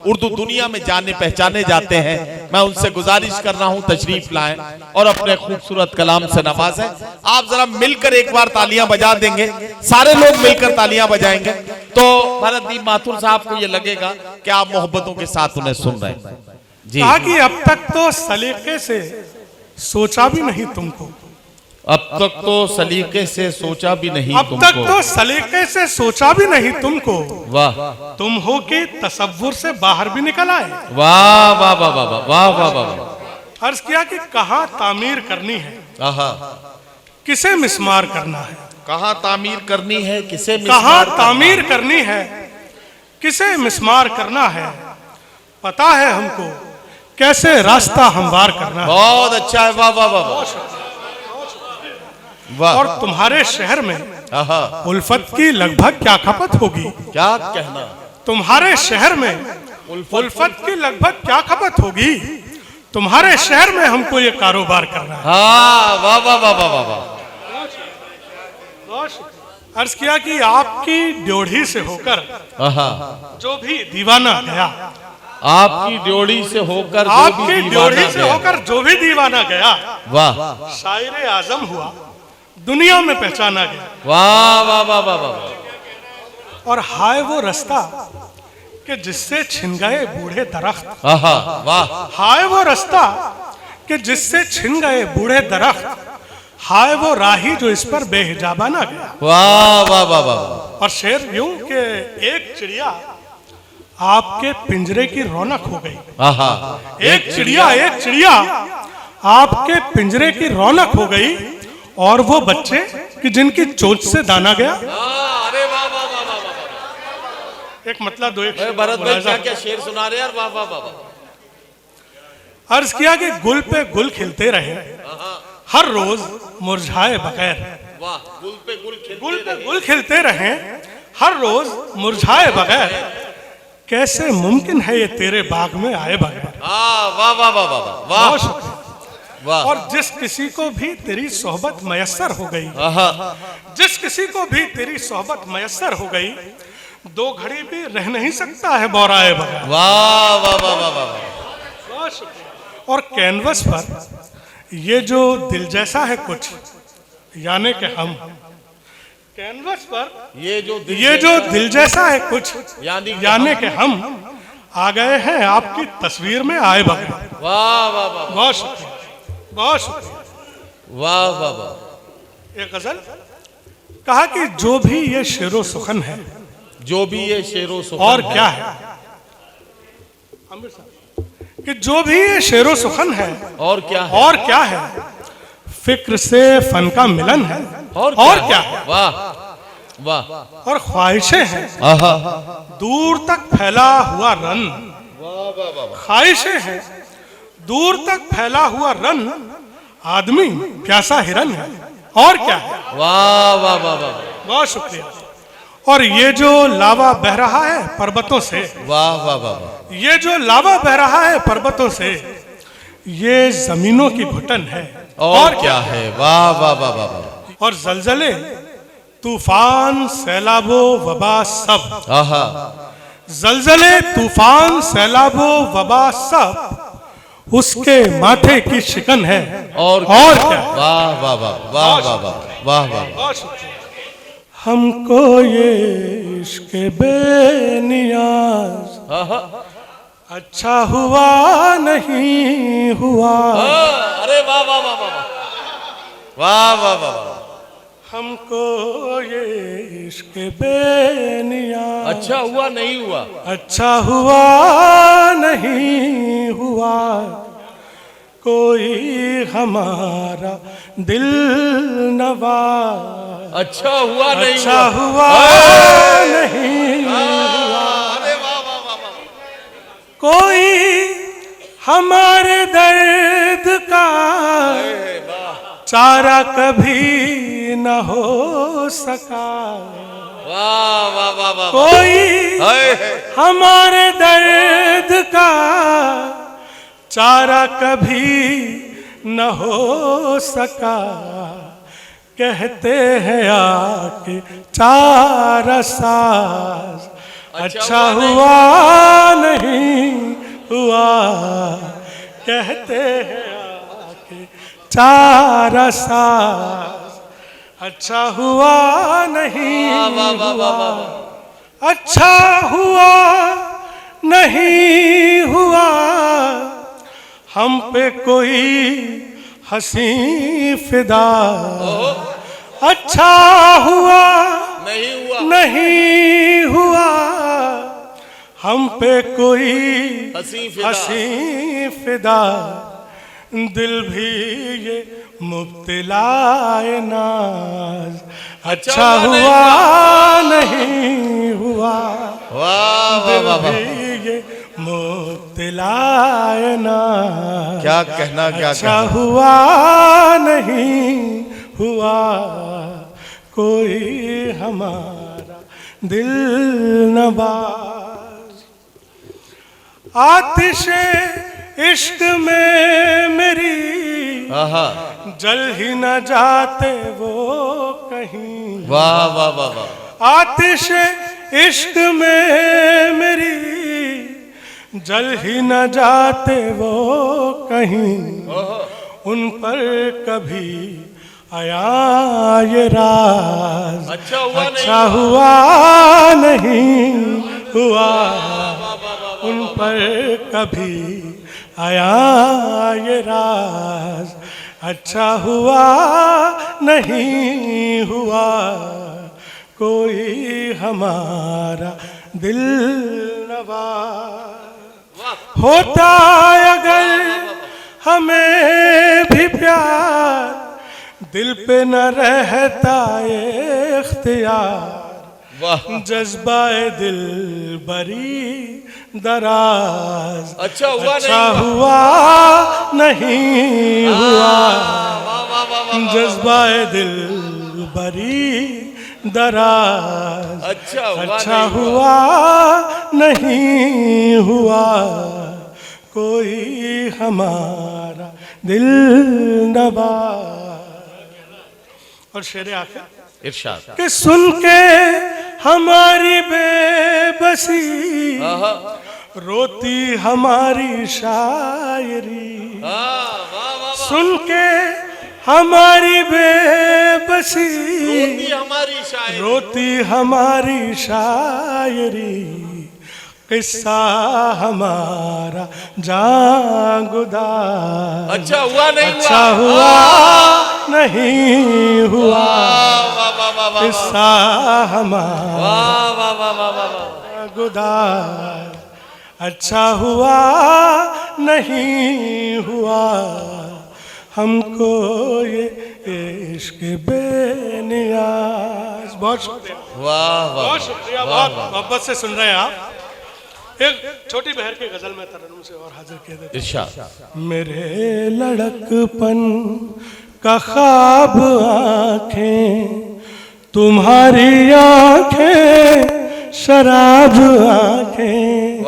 उर्दू दुनिया में जाने पहचाने जाते हैं। मैं उनसे गुजारिश कर रहा हूं तशरीफ लाएं और अपने खूबसूरत कलाम से नवाजें। आप जरा मिलकर एक बार तालियां बजा देंगे, सारे लोग मिलकर तालियां बजाएंगे तो भरतदीप माथुर साहब को ये लगेगा कि आप मोहब्बतों के साथ उन्हें सुन रहे हैं। जी कहा कि अब तक तो सलीके से सोचा भी नहीं तुमको, अब तक तो सलीके से सोचा भी नहीं अब तुमको, तक तो सलीके से सोचा भी नहीं तुमको, वाह तुम हो कि तसव्वुर से बाहर भी निकल आए। वाह वाह वाह वाह वाह वाह वाह। अर्ज किया कि कहाँ तामीर करनी है, आहा, किसे मिस्मार करना है, कहाँ तामीर करनी है, किसे कहाँ मिस्मार तामीर करनी है, किसे मिस्मार करना है, पता है हमको कैसे रास्ता हमवार करना है। बहुत अच्छा है, वाह वाह वाह वाह। और तुम्हारे शहर में आहा, उल्फत की लगभग क्या खपत होगी, क्या कहना, तुम्हारे शहर में उल्फत की लगभग क्या खपत होगी, तुम्हारे शहर में हमको ये कारोबार करना है। हाँ वाह वाह वाह वाह वाह वाह। अर्ज किया कि आपकी ड्योढ़ी से होकर आहा, जो भी दीवाना गया, आपकी ड्योढ़ी से होकर जो भी आपकी ड्योढ़ी दीवाना से गया, होकर जो भी दीवाना गया, वाह शायर आजम हुआ, दुनिया में पहचाना गया। वाह वाह वाह वाह वाह। और हाय वो रास्ता कि जिससे छिन गए बूढ़े दरख्त, आहा, वाह हाय वो रास्ता कि जिससे छिन गए बूढ़े दरख्त, हाय वो राही जो इस पर बेहिजाबाना गया। वाह वाह वाह वाह। और शेर यूं कि एक चिड़िया आपके पिंजरे की रौनक हो गई, आहा, एक चिड़िया आपके पिंजरे की रौनक हो गई, और वो बच्चे कि जिनकी चोंच से दाना गया। अरे वाह वाह वाह वाह वाह। एक मतलब दो, एक भरत भाई क्या क्या शेर सुना रहे यार, वाह वाह वाह वाह। अर्ज किया कि गुल पे गुल खिलते रहे हर रोज मुरझाए बगैर, वाह, गुल पे गुल खिलते रहे हर रोज मुरझाए बगैर, कैसे मुमकिन है ये तेरे बाग में आए बगैर। वाह वाह वाह वाह वाह वाह वाह। और जिस किसी को भी तेरी सोहबत मयस्सर हो गई, आहा, जिस किसी को भी तेरी सोहबत मयस्सर हो गई, दो घड़ी भी रह नहीं सकता है बौराए बगैर। वाह वाह वाह वाह वाह। और कैनवस पर ये जो दिल जैसा है कुछ, यानी कि हम, कैनवस पर ये जो दिल जैसा है कुछ, यानी कि हम आ गए हैं आपकी तस्वीर में आए बगैर। वाह वाह वाह, बहुत शुक्रिया, बहुत शुक्रिया, वाह वाह वाह। एक गजल कहा कि जो भी ये शेरो सुखन है, जो भी ये शेरो सुखन और क्या है, कि जो भी ये शेरो सुखन है, और क्या है, और क्या है, फिक्र से फन का मिलन है, और क्या है, वाह वाह। और ख्वाहिशें हैं आहा, दूर तक फैला हुआ रन, ख्वाहिशें हैं दूर तक फैला हुआ रन, आदमी प्यासा हिरन है, और क्या है। वाह वाह वाह वाह। बहुत शुक्रिया। और ये जो लावा बह रहा है पर्वतों से, वाह वाह वाह। ये जो लावा बह रहा है पर्वतों से, ये जमीनों की घुटन है, और क्या है। वाह वाह वाह वाह। और जलजले तूफान सैलाबो वबा सब, आहा, जलजले तूफान सैलाबो वबा सब, उसके माथे की शिकन है, और क्या। वाह वाह वाह वाह वाह वाह वाह वाह। हमको ये इश्क बेनियाज अच्छा हुआ नहीं हुआ, अरे वाह वाह वाह वाह वाह वाह वाह। हमको ये इश्क बेनियाज अच्छा हुआ नहीं हुआ, अच्छा हुआ नहीं हुआ, कोई हमारा दिल नवाज अच्छा हुआ नहीं अच्छा हुआ नहीं हुआ, अरे वाह वाह वाह वाह। कोई हमारे दर्द का चारा कभी न हो सका, वाह वाह वाह वाह। कोई हमारे दर्द का चारा कभी न हो सका, कहते हैं आके चारा साज अच्छा हुआ नहीं कहते हैं आके चारा सास, अच्छा हुआ नहीं हुआ, अच्छा हुआ नहीं हुआ, हम पे कोई हंसी फिदा, अच्छा हुआ नहीं हुआ, हम पे कोई हंसी फिदा, दिल भी ये मुब्तलाए नाज, अच्छा हुआ नहीं हुआ, दिल भी ये मुब्तलाए नाज, क्या कहना, क्या अच्छा हुआ नहीं हुआ, कोई हमारा दिल नवाज, आतिशे इश्क में मेरी जल ही न जाते वो कहीं, वाह वाह वाह वाह, आतिशे इश्क में मेरी जल ही न जाते वो कहीं, उन पर कभी आया ये राज, अच्छा हुआ नहीं हुआ, उन पर कभी आया ये राज, अच्छा हुआ नहीं हुआ, कोई हमारा दिल नवाज, होता अगर हमें भी प्यार, दिल पे न रहता ये इख्तियार, जज्बाए दिल बरी दराज, अच्छा हुआ नहीं हुआ, जज्बाए दिल बरी दराज, अच्छा हुआ नहीं हुआ, कोई हमारा दिल नवाज। और शेर आखिर इरशाद कि सुन के हमारी बेबसी, रोती हमारी शायरी, सुन के हमारी बेबसी, रोती हमारी शायरी, किस्सा हमारा जागुदार, अच्छा हुआ नहीं अच्छा हुआ नहीं हुआ, किस्सा हमारा जागुदार, अच्छा हुआ नहीं हुआ, हमको ये इश्क बेनियाज। बहुत शुक्रिया, बहुत शुक्रिया, बहुत मोहब्बत से सुन रहे हैं आप। एक छोटी बहर की गजल में तरन्नुम से और हाजिर किए देते। मेरे लड़कपन का ख्वाब आंखें, तुम्हारी आंखें शराब आंखें,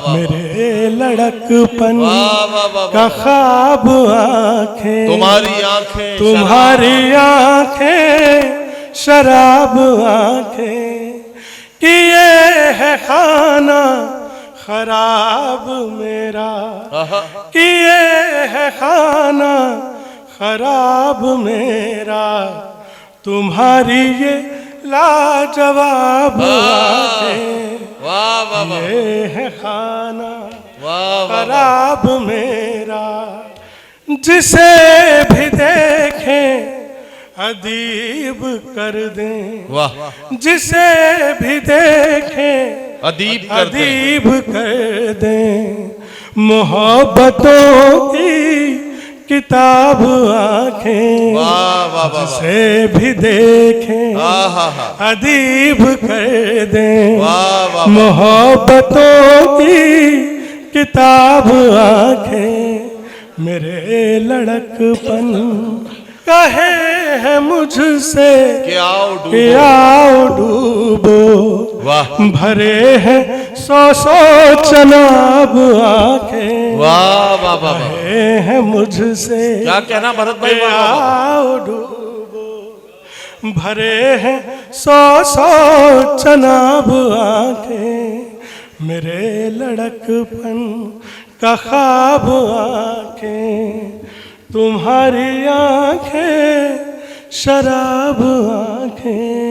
मेरे लड़कपन का ख्वाब आंखें, तुम्हारी आंखें शराब आंखें, किए है खाना खराब मेरा, किए है खाना खराब मेरा, तुम्हारी ये लाजवाब आंखें, ये है खाना खराब मेरा, जिसे भी देखें अदीब कर दें, जिसे भी देखें अदीब कर दें, मोहब्बतों की किताब आंखें, जिसे भी देखें अदीब कर दें, मोहब्बतों की किताब आंखें, मेरे लड़कपन कहे है मुझसे कि आओ डूबो, भरे हैं सौ चनाब आंखें, कहे है मुझसे क्या कहना भरत भाई, आओ डूबो, भरे हैं सौ चनाब आंखें, मेरे लड़कपन का ख्वाब आंखें, तुम्हारी आंखें शराब आंखें।